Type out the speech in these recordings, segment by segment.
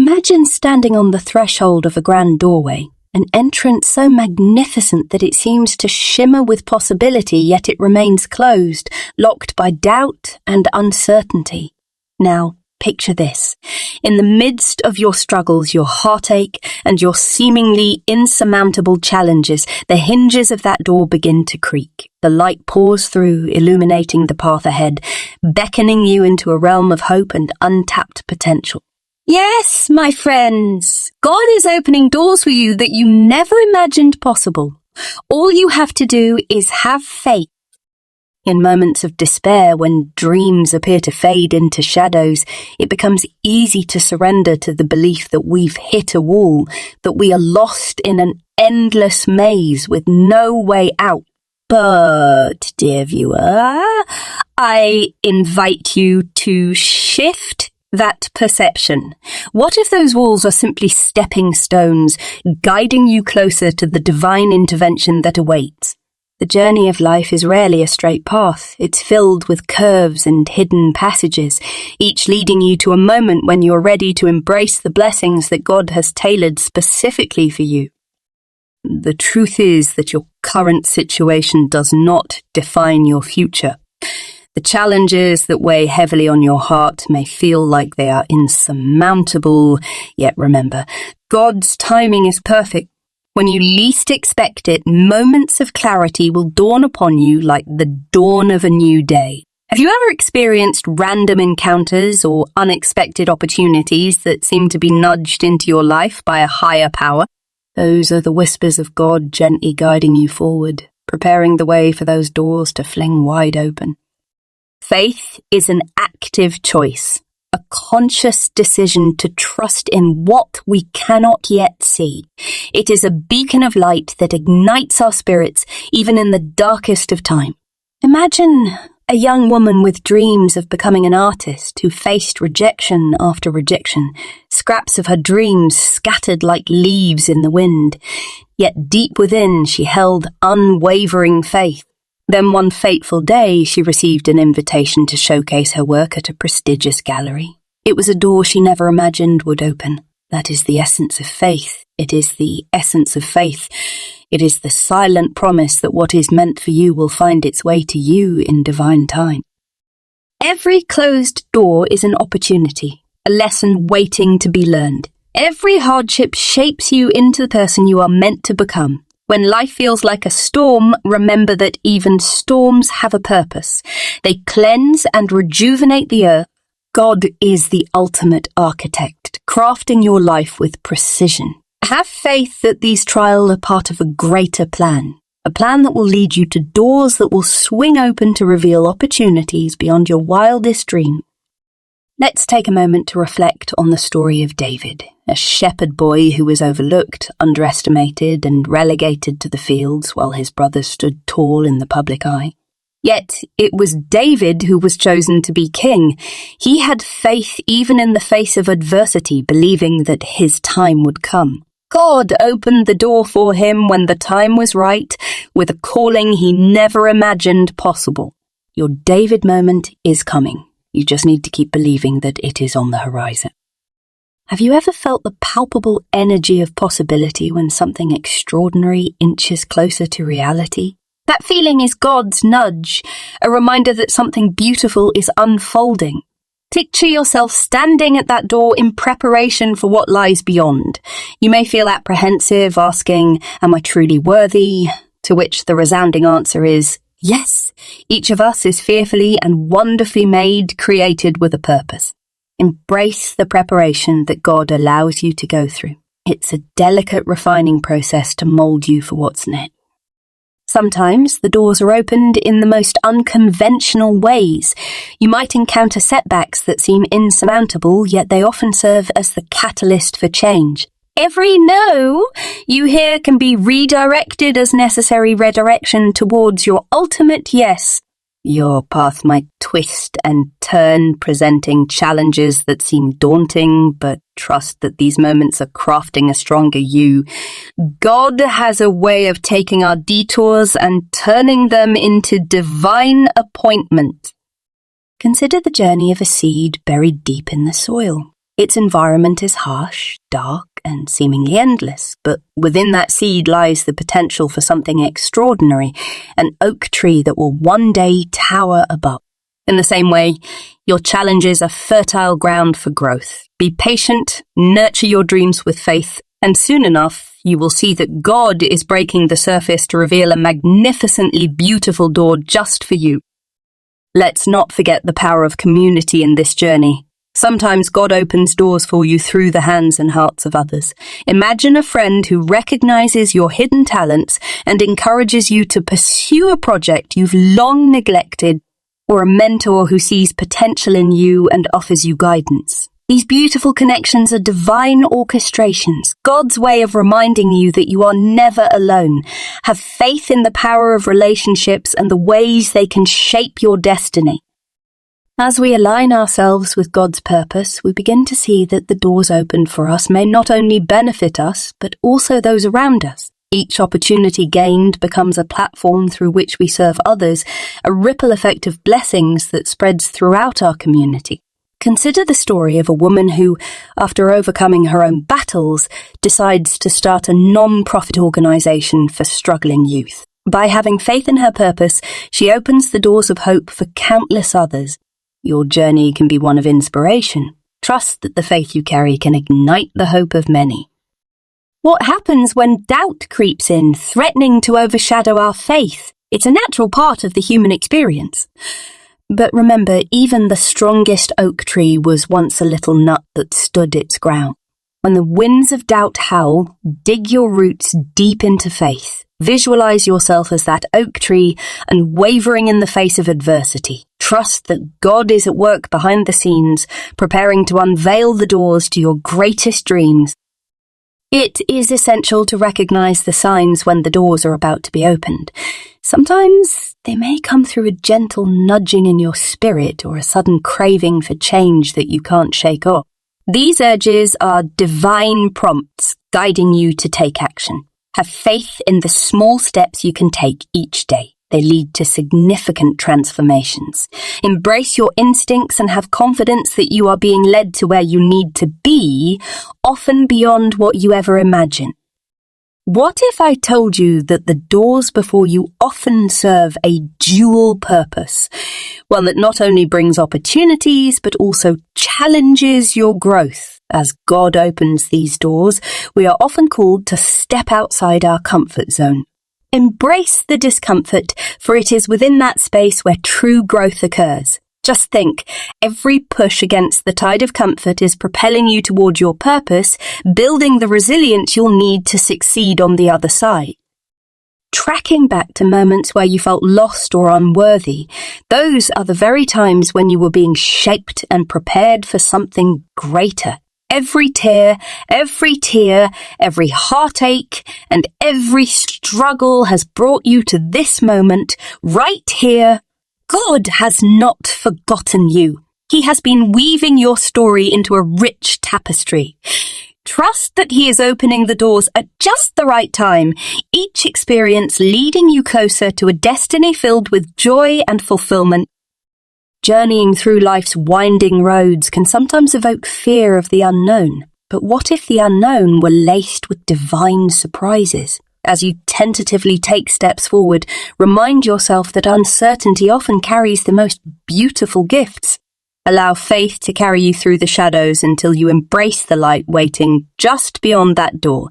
Imagine standing on the threshold of a grand doorway, an entrance so magnificent that it seems to shimmer with possibility, yet it remains closed, locked by doubt and uncertainty. Now, picture this. In the midst of your struggles, your heartache, and your seemingly insurmountable challenges, the hinges of that door begin to creak. The light pours through, illuminating the path ahead, beckoning you into a realm of hope and untapped potential. Yes, my friends, God is opening doors for you that you never imagined possible. All you have to do is have faith. In moments of despair, when dreams appear to fade into shadows, it becomes easy to surrender to the belief that we've hit a wall, that we are lost in an endless maze with no way out. But, dear viewer, I invite you to shift that perception. What if those walls are simply stepping stones, guiding you closer to the divine intervention that awaits? The journey of life is rarely a straight path. It's filled with curves and hidden passages, each leading you to a moment when you're ready to embrace the blessings that God has tailored specifically for you. The truth is that your current situation does not define your future. The challenges that weigh heavily on your heart may feel like they are insurmountable, yet remember, God's timing is perfect. When you least expect it, moments of clarity will dawn upon you like the dawn of a new day. Have you ever experienced random encounters or unexpected opportunities that seem to be nudged into your life by a higher power? Those are the whispers of God gently guiding you forward, preparing the way for those doors to fling wide open. Faith is an active choice, a conscious decision to trust in what we cannot yet see. It is a beacon of light that ignites our spirits even in the darkest of time. Imagine a young woman with dreams of becoming an artist who faced rejection after rejection, scraps of her dreams scattered like leaves in the wind. Yet deep within she held unwavering faith. Then one fateful day she received an invitation to showcase her work at a prestigious gallery. It was a door she never imagined would open. That is the essence of faith. It is the essence of faith. It is the silent promise that what is meant for you will find its way to you in divine time. Every closed door is an opportunity, a lesson waiting to be learned. Every hardship shapes you into the person you are meant to become. When life feels like a storm, remember that even storms have a purpose. They cleanse and rejuvenate the earth. God is the ultimate architect, crafting your life with precision. Have faith that these trials are part of a greater plan, a plan that will lead you to doors that will swing open to reveal opportunities beyond your wildest dreams. Let's take a moment to reflect on the story of David, a shepherd boy who was overlooked, underestimated, and relegated to the fields while his brothers stood tall in the public eye. Yet it was David who was chosen to be king. He had faith even in the face of adversity, believing that his time would come. God opened the door for him when the time was right, with a calling he never imagined possible. Your David moment is coming. You just need to keep believing that it is on the horizon. Have you ever felt the palpable energy of possibility when something extraordinary inches closer to reality? That feeling is God's nudge, a reminder that something beautiful is unfolding. Picture yourself standing at that door in preparation for what lies beyond. You may feel apprehensive, asking, "Am I truly worthy?" To which the resounding answer is, yes, each of us is fearfully and wonderfully made, created with a purpose. Embrace the preparation that God allows you to go through. It's a delicate refining process to mold you for what's next. Sometimes the doors are opened in the most unconventional ways. You might encounter setbacks that seem insurmountable, yet they often serve as the catalyst for change. Every no you hear can be redirected as necessary redirection towards your ultimate yes. Your path might twist and turn, presenting challenges that seem daunting, but trust that these moments are crafting a stronger you. God has a way of taking our detours and turning them into divine appointment. Consider the journey of a seed buried deep in the soil. Its environment is harsh, dark, and seemingly endless, but within that seed lies the potential for something extraordinary, an oak tree that will one day tower above. In the same way, your challenges are fertile ground for growth. Be patient, nurture your dreams with faith, and soon enough, you will see that God is breaking the surface to reveal a magnificently beautiful door just for you. Let's not forget the power of community in this journey. Sometimes God opens doors for you through the hands and hearts of others. Imagine a friend who recognizes your hidden talents and encourages you to pursue a project you've long neglected, or a mentor who sees potential in you and offers you guidance. These beautiful connections are divine orchestrations, God's way of reminding you that you are never alone. Have faith in the power of relationships and the ways they can shape your destiny. As we align ourselves with God's purpose, we begin to see that the doors opened for us may not only benefit us, but also those around us. Each opportunity gained becomes a platform through which we serve others, a ripple effect of blessings that spreads throughout our community. Consider the story of a woman who, after overcoming her own battles, decides to start a non-profit organization for struggling youth. By having faith in her purpose, she opens the doors of hope for countless others. Your journey can be one of inspiration. Trust that the faith you carry can ignite the hope of many. What happens when doubt creeps in, threatening to overshadow our faith? It's a natural part of the human experience. But remember, even the strongest oak tree was once a little nut that stood its ground. When the winds of doubt howl, dig your roots deep into faith. Visualize yourself as that oak tree, unwavering in the face of adversity. Trust that God is at work behind the scenes, preparing to unveil the doors to your greatest dreams. It is essential to recognize the signs when the doors are about to be opened. Sometimes they may come through a gentle nudging in your spirit or a sudden craving for change that you can't shake off. These urges are divine prompts guiding you to take action. Have faith in the small steps you can take each day. They lead to significant transformations. Embrace your instincts and have confidence that you are being led to where you need to be, often beyond what you ever imagine. What if I told you that the doors before you often serve a dual purpose? One that not only brings opportunities, but also challenges your growth. As God opens these doors, we are often called to step outside our comfort zone. Embrace the discomfort, for it is within that space where true growth occurs. Just think, every push against the tide of comfort is propelling you toward your purpose, building the resilience you'll need to succeed on the other side. Tracking back to moments where you felt lost or unworthy, those are the very times when you were being shaped and prepared for something greater. Every tear, every heartache, and every struggle has brought you to this moment, right here. God has not forgotten you. He has been weaving your story into a rich tapestry. Trust that He is opening the doors at just the right time, each experience leading you closer to a destiny filled with joy and fulfillment. Journeying through life's winding roads can sometimes evoke fear of the unknown. But what if the unknown were laced with divine surprises? As you tentatively take steps forward, remind yourself that uncertainty often carries the most beautiful gifts. Allow faith to carry you through the shadows until you embrace the light waiting just beyond that door.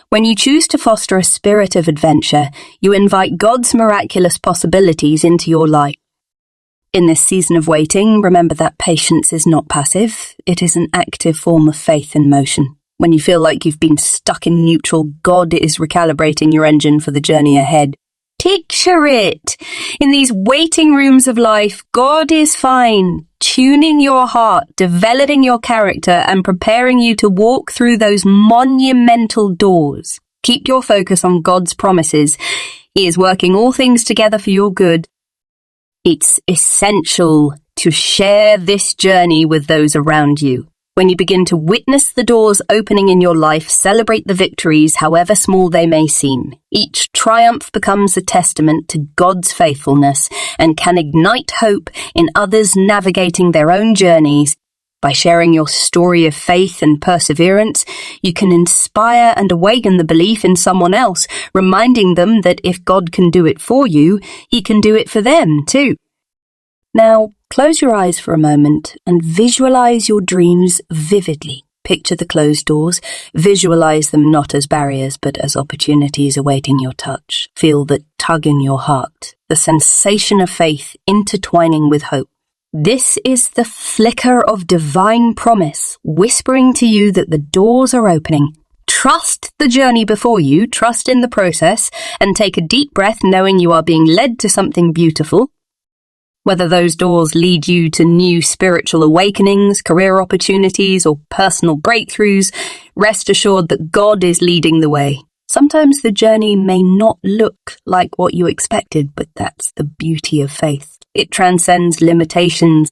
When you choose to foster a spirit of adventure, you invite God's miraculous possibilities into your life. In this season of waiting, remember that patience is not passive. It is an active form of faith in motion. When you feel like you've been stuck in neutral, God is recalibrating your engine for the journey ahead. Picture it! In these waiting rooms of life, God is fine, tuning your heart, developing your character, and preparing you to walk through those monumental doors. Keep your focus on God's promises. He is working all things together for your good. It's essential to share this journey with those around you. When you begin to witness the doors opening in your life, celebrate the victories, however small they may seem. Each triumph becomes a testament to God's faithfulness and can ignite hope in others navigating their own journeys. By sharing your story of faith and perseverance, you can inspire and awaken the belief in someone else, reminding them that if God can do it for you, He can do it for them too. Now, close your eyes for a moment and visualize your dreams vividly. Picture the closed doors. Visualize them not as barriers, but as opportunities awaiting your touch. Feel the tug in your heart, the sensation of faith intertwining with hope. This is the flicker of divine promise, whispering to you that the doors are opening. Trust the journey before you, trust in the process, and take a deep breath knowing you are being led to something beautiful. Whether those doors lead you to new spiritual awakenings, career opportunities, or personal breakthroughs, rest assured that God is leading the way. Sometimes the journey may not look like what you expected, but that's the beauty of faith. It transcends limitations.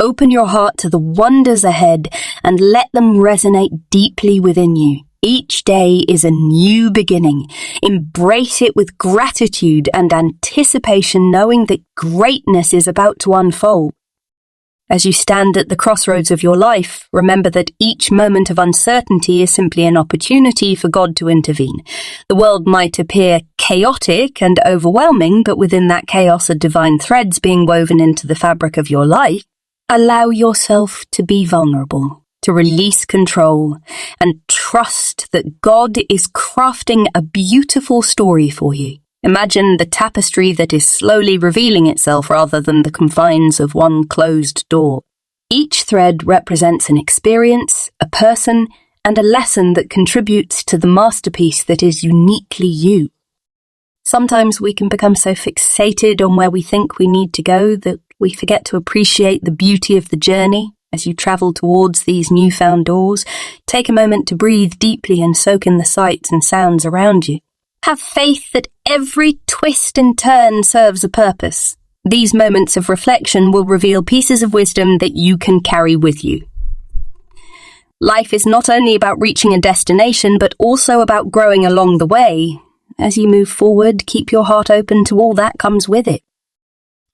Open your heart to the wonders ahead and let them resonate deeply within you. Each day is a new beginning. Embrace it with gratitude and anticipation, knowing that greatness is about to unfold. As you stand at the crossroads of your life, remember that each moment of uncertainty is simply an opportunity for God to intervene. The world might appear chaotic and overwhelming, but within that chaos are divine threads being woven into the fabric of your life. Allow yourself to be vulnerable, to release control, and trust that God is crafting a beautiful story for you. Imagine the tapestry that is slowly revealing itself rather than the confines of one closed door. Each thread represents an experience, a person, and a lesson that contributes to the masterpiece that is uniquely you. Sometimes we can become so fixated on where we think we need to go that we forget to appreciate the beauty of the journey. As you travel towards these newfound doors, take a moment to breathe deeply and soak in the sights and sounds around you. Have faith that every twist and turn serves a purpose. These moments of reflection will reveal pieces of wisdom that you can carry with you. Life is not only about reaching a destination, but also about growing along the way. As you move forward, keep your heart open to all that comes with it.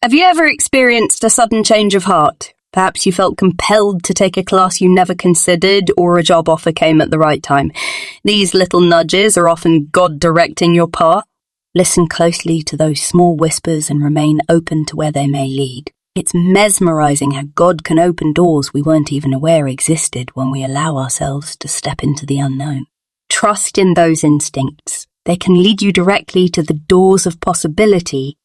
Have you ever experienced a sudden change of heart? Perhaps you felt compelled to take a class you never considered, or a job offer came at the right time. These little nudges are often God directing your path. Listen closely to those small whispers and remain open to where they may lead. It's mesmerizing how God can open doors we weren't even aware existed when we allow ourselves to step into the unknown. Trust in those instincts. They can lead you directly to the doors of possibility.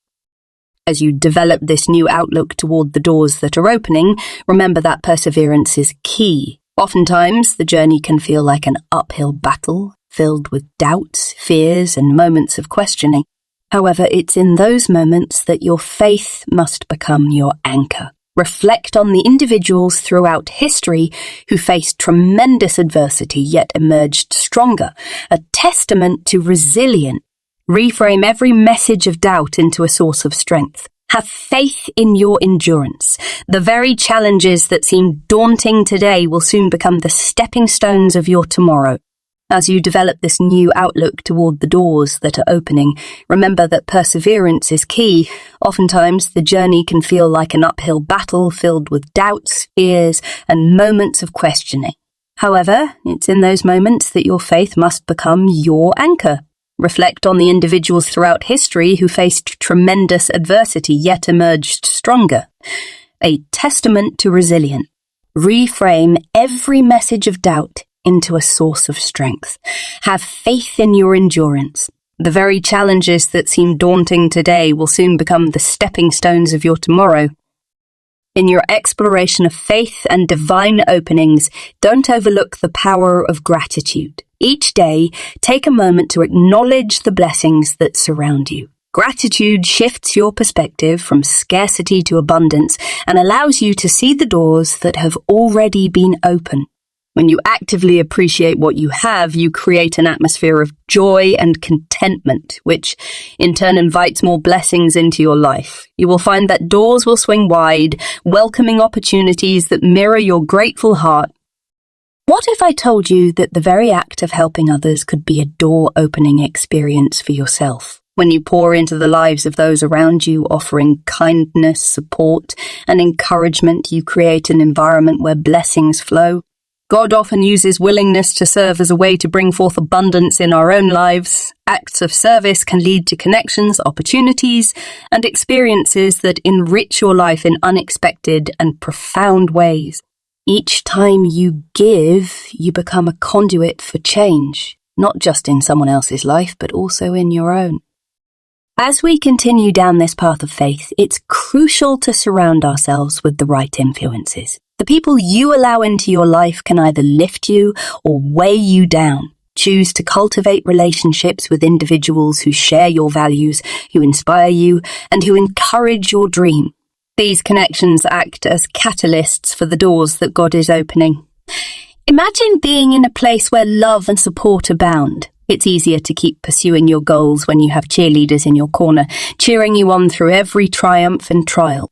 As you develop this new outlook toward the doors that are opening, remember that perseverance is key. Oftentimes, the journey can feel like an uphill battle, filled with doubts, fears, and moments of questioning. However, it's in those moments that your faith must become your anchor. Reflect on the individuals throughout history who faced tremendous adversity yet emerged stronger, a testament to resilience. Reframe every message of doubt into a source of strength. Have faith in your endurance. The very challenges that seem daunting today will soon become the stepping stones of your tomorrow. As you develop this new outlook toward the doors that are opening, remember that perseverance is key. Oftentimes, the journey can feel like an uphill battle filled with doubts, fears, and moments of questioning. However, it's in those moments that your faith must become your anchor. Reflect on the individuals throughout history who faced tremendous adversity yet emerged stronger. A testament to resilience. Reframe every message of doubt into a source of strength. Have faith in your endurance. The very challenges that seem daunting today will soon become the stepping stones of your tomorrow. In your exploration of faith and divine openings, don't overlook the power of gratitude. Each day, take a moment to acknowledge the blessings that surround you. Gratitude shifts your perspective from scarcity to abundance and allows you to see the doors that have already been opened. When you actively appreciate what you have, you create an atmosphere of joy and contentment, which in turn invites more blessings into your life. You will find that doors will swing wide, welcoming opportunities that mirror your grateful heart. What if I told you that the very act of helping others could be a door-opening experience for yourself? When you pour into the lives of those around you, offering kindness, support, and encouragement, you create an environment where blessings flow. God often uses willingness to serve as a way to bring forth abundance in our own lives. Acts of service can lead to connections, opportunities, and experiences that enrich your life in unexpected and profound ways. Each time you give, you become a conduit for change, not just in someone else's life, but also in your own. As we continue down this path of faith, it's crucial to surround ourselves with the right influences. The people you allow into your life can either lift you or weigh you down. Choose to cultivate relationships with individuals who share your values, who inspire you, and who encourage your dream. These connections act as catalysts for the doors that God is opening. Imagine being in a place where love and support abound. It's easier to keep pursuing your goals when you have cheerleaders in your corner, cheering you on through every triumph and trial.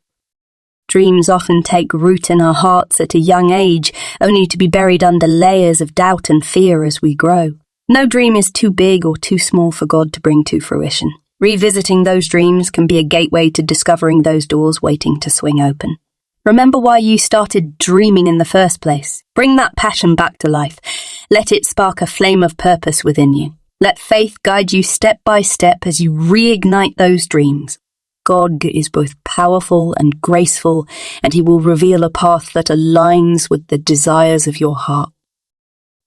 Dreams often take root in our hearts at a young age, only to be buried under layers of doubt and fear as we grow. No dream is too big or too small for God to bring to fruition. Revisiting those dreams can be a gateway to discovering those doors waiting to swing open. Remember why you started dreaming in the first place. Bring that passion back to life. Let it spark a flame of purpose within you. Let faith guide you step by step as you reignite those dreams. God is both powerful and graceful, and He will reveal a path that aligns with the desires of your heart.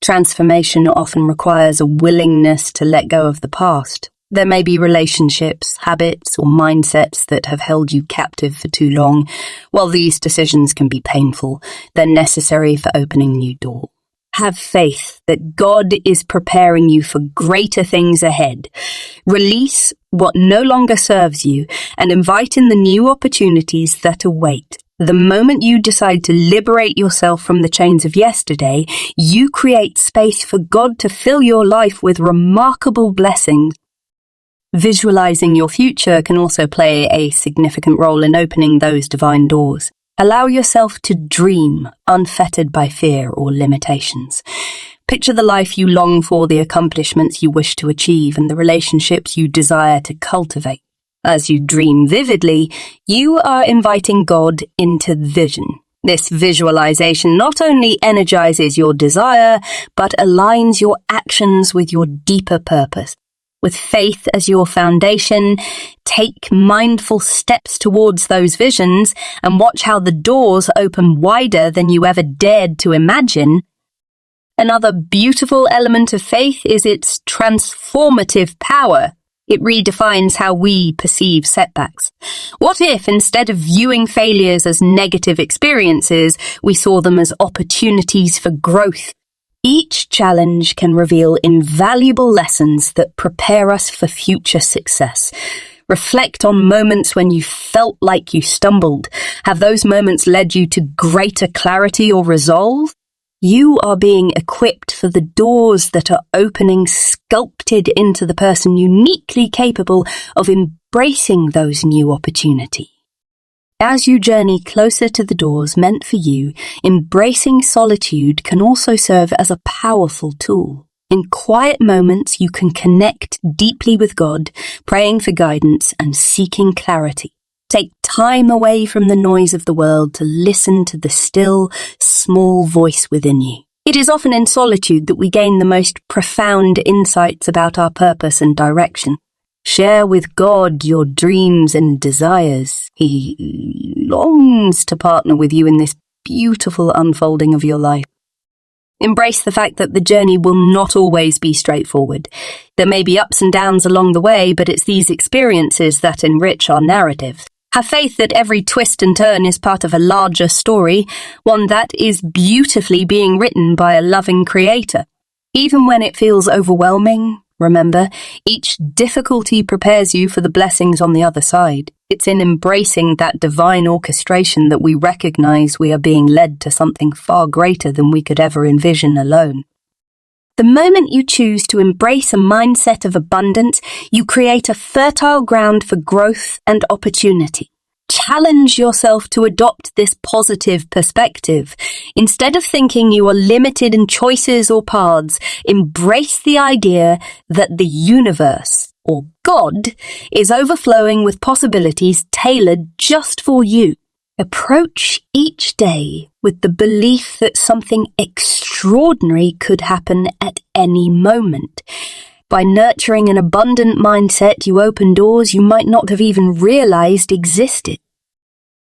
Transformation often requires a willingness to let go of the past. There may be relationships, habits, or mindsets that have held you captive for too long. While these decisions can be painful, they're necessary for opening new doors. Have faith that God is preparing you for greater things ahead. Release what no longer serves you and invite in the new opportunities that await. The moment you decide to liberate yourself from the chains of yesterday, you create space for God to fill your life with remarkable blessings. Visualizing your future can also play a significant role in opening those divine doors. Allow yourself to dream, unfettered by fear or limitations. Picture the life you long for, the accomplishments you wish to achieve, and the relationships you desire to cultivate. As you dream vividly, you are inviting God into vision. This visualization not only energizes your desire, but aligns your actions with your deeper purpose. With faith as your foundation, take mindful steps towards those visions and watch how the doors open wider than you ever dared to imagine. Another beautiful element of faith is its transformative power. It redefines how we perceive setbacks. What if, instead of viewing failures as negative experiences, we saw them as opportunities for growth? Each challenge can reveal invaluable lessons that prepare us for future success. Reflect on moments when you felt like you stumbled. Have those moments led you to greater clarity or resolve? You are being equipped for the doors that are opening, sculpted into the person uniquely capable of embracing those new opportunities. As you journey closer to the doors meant for you, embracing solitude can also serve as a powerful tool. In quiet moments, you can connect deeply with God, praying for guidance and seeking clarity. Take time away from the noise of the world to listen to the still, small voice within you. It is often in solitude that we gain the most profound insights about our purpose and direction. Share with God your dreams and desires. He longs to partner with you in this beautiful unfolding of your life. Embrace the fact that the journey will not always be straightforward. There may be ups and downs along the way, but it's these experiences that enrich our narrative. Have faith that every twist and turn is part of a larger story, one that is beautifully being written by a loving creator. Even when it feels overwhelming, remember, each difficulty prepares you for the blessings on the other side. It's in embracing that divine orchestration that we recognize we are being led to something far greater than we could ever envision alone. The moment you choose to embrace a mindset of abundance, you create a fertile ground for growth and opportunity. Challenge yourself to adopt this positive perspective. Instead of thinking you are limited in choices or paths, embrace the idea that the universe, or God, is overflowing with possibilities tailored just for you. Approach each day with the belief that something extraordinary could happen at any moment. By nurturing an abundant mindset, you open doors you might not have even realized existed.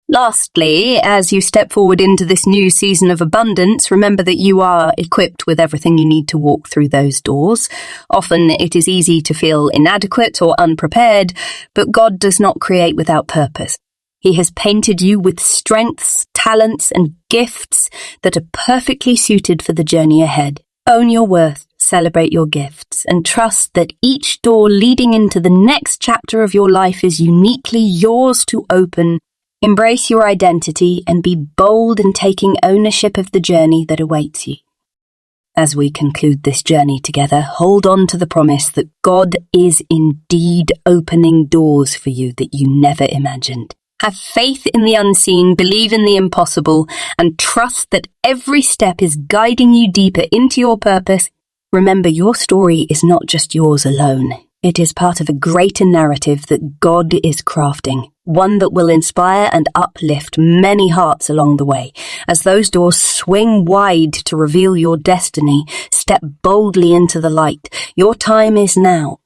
Lastly, as you step forward into this new season of abundance, remember that you are equipped with everything you need to walk through those doors. Often it is easy to feel inadequate or unprepared, but God does not create without purpose. He has painted you with strengths, talents, and gifts that are perfectly suited for the journey ahead. Own your worth, celebrate your gifts, and trust that each door leading into the next chapter of your life is uniquely yours to open. Embrace your identity and be bold in taking ownership of the journey that awaits you. As we conclude this journey together, hold on to the promise that God is indeed opening doors for you that you never imagined. Have faith in the unseen, believe in the impossible, and trust that every step is guiding you deeper into your purpose. Remember, your story is not just yours alone. It is part of a greater narrative that God is crafting, one that will inspire and uplift many hearts along the way. As those doors swing wide to reveal your destiny, step boldly into the light. Your time is now.